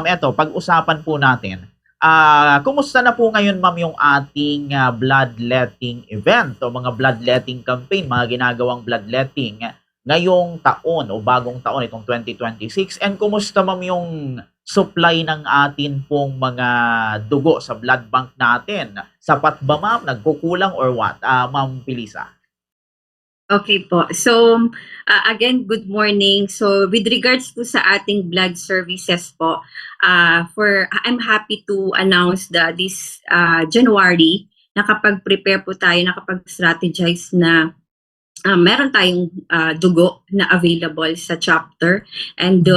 eto pag-usapan po natin, kumusta na po ngayon ma'am yung ating, bloodletting event o mga bloodletting campaign, mga ginagawang bloodletting ngayong taon o bagong taon itong 2026 and kumusta ma'am yung supply ng atin pong mga dugo sa blood bank natin? Sapat ba ma'am, nagkukulang or what? Ma'am Pilisa. Okay po. So, again, good morning. So, with regards po sa ating blood services po, I'm happy to announce that this January, nakapag-prepare po tayo, nakapag-strategize na meron tayong dugo na available sa chapter. And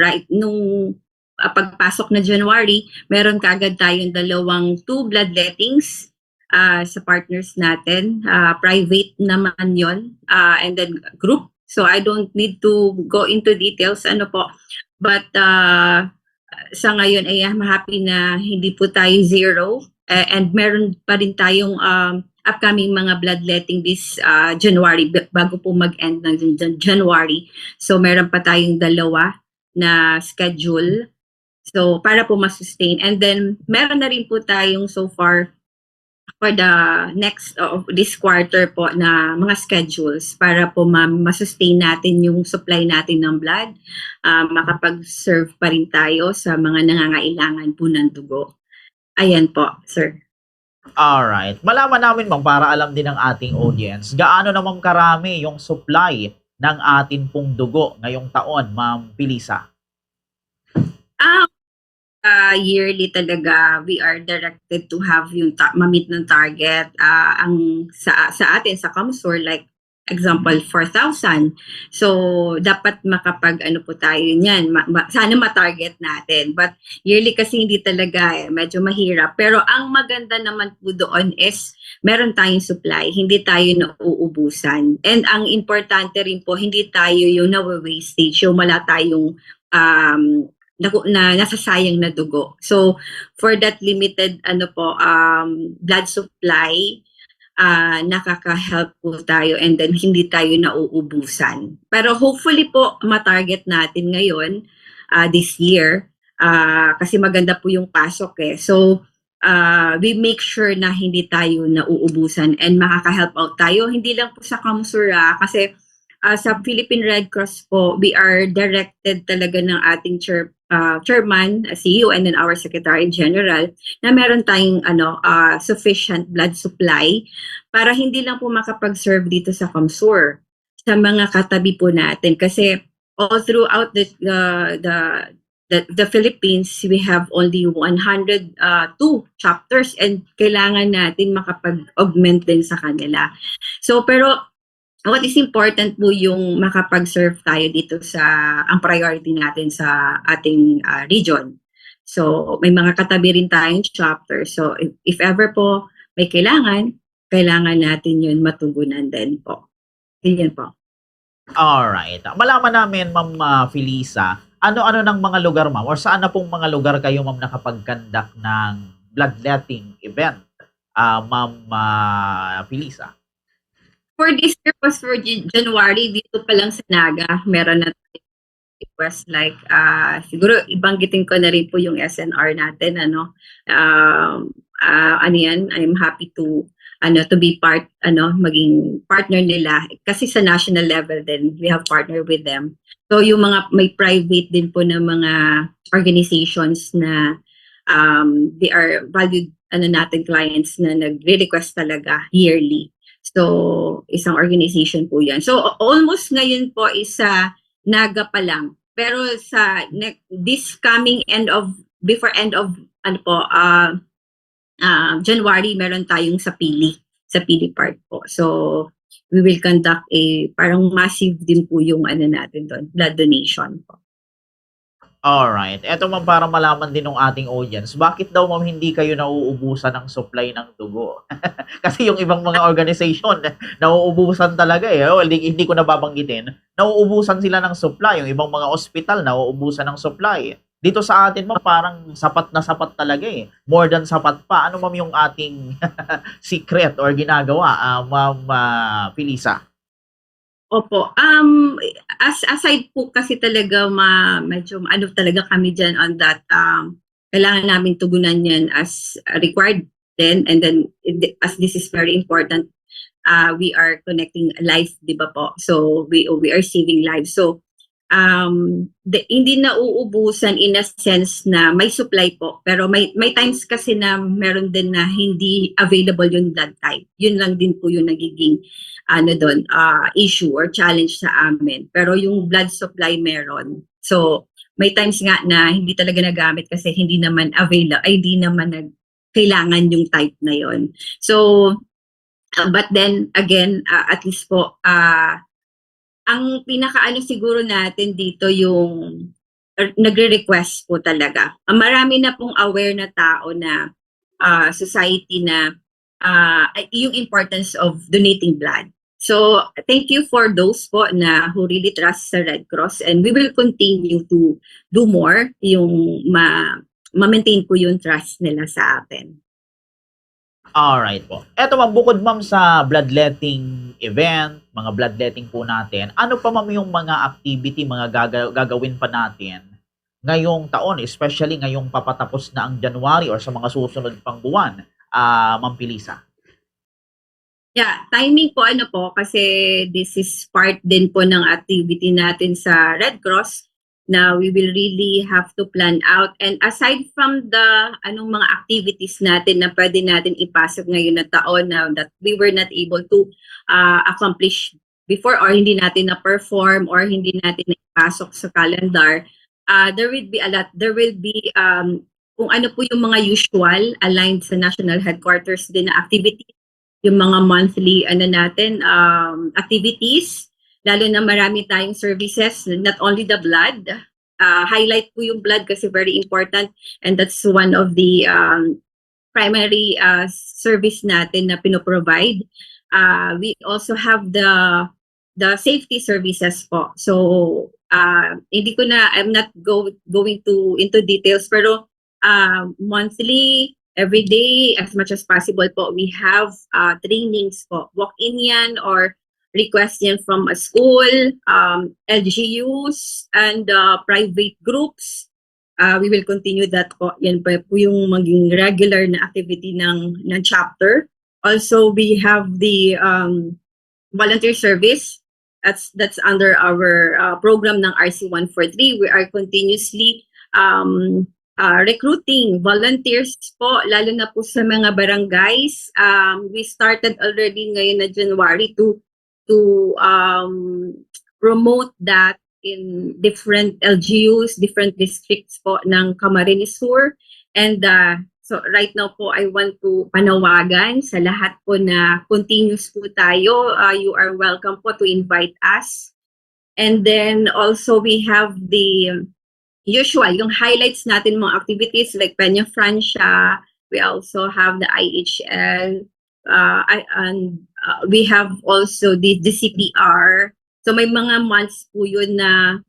right nung pagpasok na January, meron kaagad tayong dalawang 2 bloodlettings sa partners natin. Private naman yon, and then group. So I don't need to go into details ano po. But sa ngayon ay I'm happy na hindi po tayo zero, and meron pa rin tayong upcoming mga bloodletting this January bago po mag-end ng January. So meron pa tayong dalawa na schedule. So para po ma-sustain. And then meron na rin po tayong so far for the next this quarter po na mga schedules para po ma-sustain natin yung supply natin ng blood, makapag-serve pa rin tayo sa mga nangangailangan po ng dugo. Ayan po, sir. Alright. Malaman namin ma'am para alam din ng ating audience, gaano naman karami yung supply ng atin pong dugo ngayong taon, Ma'am Pilisa? Yearly talaga we are directed to have yung ma-meet ng target. Ang sa atin sa Comsor, like example 4,000. So dapat makapag ano po tayo niyan, sana ma-target natin. But yearly kasi hindi talaga medyo mahirap. Pero ang maganda naman po doon is meron tayong supply, hindi tayo nauubusan. And ang importante rin po, hindi tayo yung na-wastage, yung wala tayong na nasasayang na dugo. So for that limited blood supply, nakaka-help po tayo and then hindi tayo nauubusan. Pero hopefully po ma-target natin ngayon this year, kasi maganda po yung pasok eh. So we make sure na hindi tayo nauubusan and makaka-help out tayo. Hindi lang po sa Comsur kasi sa Philippine Red Cross po, we are directed talaga ng ating chairman, CEO, and then our Secretary General na meron tayong sufficient blood supply para hindi lang po makapag-serve dito sa Comsur, sa mga katabi po natin. Kasi all throughout the Philippines, we have only 102 chapters and kailangan natin makapag-augment din sa kanila. So, pero what is important po yung makapag-serve tayo dito sa ang priority natin sa ating region. So may mga katabi rin tayong chapter. So if ever po may kailangan natin yun matugunan din po. Ganyan po. Alright. Malaman namin, Ma'am Filisa, ano-ano ng mga lugar, ma'am? Or saan na pong mga lugar kayo, ma'am, nakapag-conduct ng bloodletting event, Ma'am Filisa? For this year po, for January, dito pa lang sa Naga, meron na request like siguro ibanggitin ko na rin po yung SNR natin yan, I'm happy to be maging partner nila kasi sa national level din we have partner with them. So yung mga may private din po na mga organizations na they are valued natin clients na nagre-request talaga yearly. So, isang organization po yan. So, almost ngayon po is Naga pa lang. Pero sa this coming before end of January, meron tayong sa Pili Park po. So, we will conduct parang massive din po yung natin doon, blood donation po. Alright. Eto ma'am, para malaman din ng ating audience, bakit daw ma'am hindi kayo nauubusan ng supply ng dugo? Kasi yung ibang mga organization, nauubusan talaga eh. Well, hindi ko nababanggitin. Nauubusan sila ng supply. Yung ibang mga ospital, nauubusan ng supply. Dito sa atin ma'am, parang sapat na sapat talaga eh. More than sapat pa. Ano ma'am yung ating secret or ginagawa, Ma'am Filisa? Opo. Aside po kasi talaga medyo ano talaga kami diyan on that, kailangan namin tugunan 'yan as required then and then as this is very important, we are connecting live, 'di ba po? So we are saving lives. So hindi na uubusan in a sense na may supply po, pero may times kasi na meron din na hindi available yung blood type. Yun lang din po yung nagiging ano doon, issue or challenge sa amin. Pero yung blood supply meron. So may times nga na hindi talaga nagamit kasi hindi naman available, ay hindi naman kailangan yung type na yon. So but then again, at least po ang pinakaano siguro natin dito yung nagre-request po talaga. Marami na pong aware na tao na society na yung importance of donating blood. So, thank you for those po na who really trust sa Red Cross, and we will continue to do more yung ma-maintain po yung trust nila sa atin. Alright po. Eto ma'am, bukod ma'am sa bloodletting event, mga bloodletting po natin, ano pa ma'am yung mga activity, mga gagawin pa natin ngayong taon, especially ngayong papatapos na ang January or sa mga susunod pang buwan, Ma'am Pilisa? Yeah, timing po ano po kasi this is part din po ng activity natin sa Red Cross na we will really have to plan out. And aside from the mga activities natin na pwede natin ipasok ngayon na taon na that we were not able to accomplish before or hindi natin na-perform or hindi natin ipasok sa calendar, there will be a lot. There will be kung ano po yung mga usual aligned sa national headquarters din na activity, yung mga monthly natin activities, lalo na marami tayong services, not only the blood, highlight po yung blood kasi very important, and that's one of the primary service natin na pinoprovide. We also have the safety services po. So hindi ko na, I'm not going into details, pero monthly, every day, as much as possible po, we have trainings po. Walk-in yan or request yan from a school, LGUs, and private groups. We will continue that po. Yan po yung maging regular na activity ng chapter. Also, we have the volunteer service. That's under our program ng RC143. We are continuously recruiting volunteers po, lalo na po sa mga barangays. We started already ngayon na January to promote that in different LGUs, different districts po ng Camarines Sur. And so right now po, I want to panawagan sa lahat po na continuous po tayo. You are welcome po to invite us. And then also we have the usual, yung highlights natin mga activities like Peña Francia. We also have the IHL. And we have also the CPR. So may mga months po yun na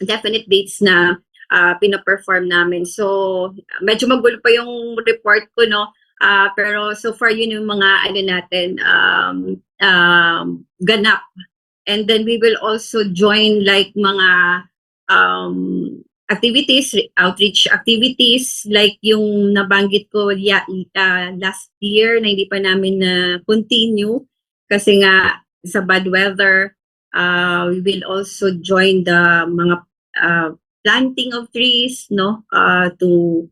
definite dates na pina-perform namin. So medyo magulo pa yung report ko, no? Pero so far yun yung mga natin ganap. And then we will also join like mga activities, outreach activities, like yung nabanggit ko last year na hindi pa namin na continue kasi nga sa bad weather. We will also join the mga planting of trees, no, to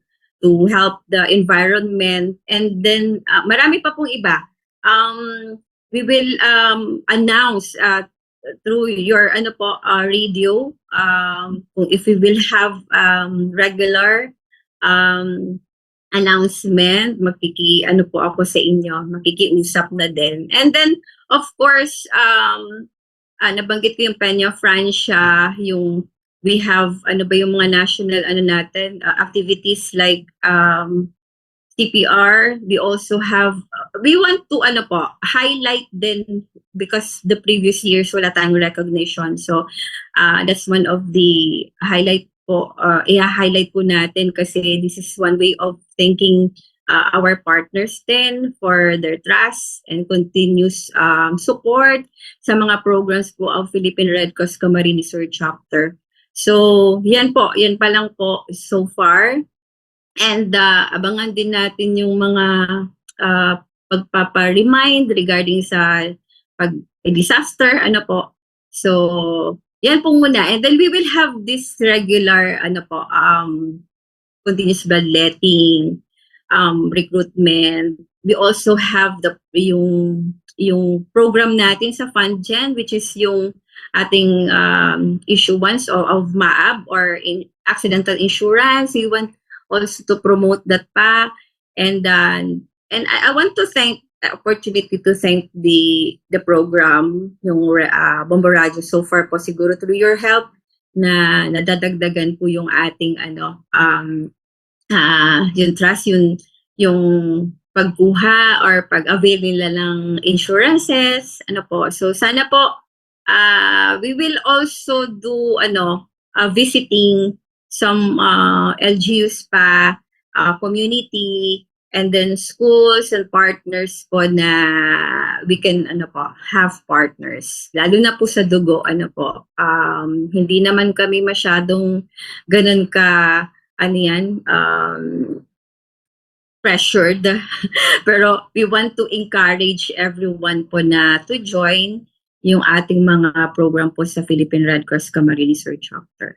help the environment. And then marami pa pong iba. We will announce through your radio, if we will have regular announcement, po ako sa inyo, makikiusap na din. And then of course nabanggit ko yung Peña Francia, yung we have yung mga national natin activities like CPR. We also have, we want to highlight din because the previous years wala tayong recognition. So that's one of the highlight po, i-highlight po natin kasi this is one way of thanking our partners din for their trust and continuous support sa mga programs po of Philippine Red Cross Camarines Sur Chapter. So, yan po, yan pa lang po so far. And abangan din natin yung mga pagpapa-remind regarding sa pag-disaster, ano po. So, yan po muna. And then we will have this regular, continuous bloodletting, recruitment. We also have yung program natin sa FundGen, which is yung ating issuance of MAAB or accidental insurance. We want also to promote that pa. And I want to thank the opportunity to thank the program, yung Bombo Radio so far po siguro through your help na nadadagdagan po yung ating yung trust, yung pagkuha or pag-avail nila ng insurances, So sana po we will also do visiting some LGUs pa, community, and then schools and partners po na we can have partners. Lalo na po sa dugo, hindi naman kami masyadong ganun ka pressured. Pero we want to encourage everyone po na to join yung ating mga program po sa Philippine Red Cross Camarines Sur Chapter.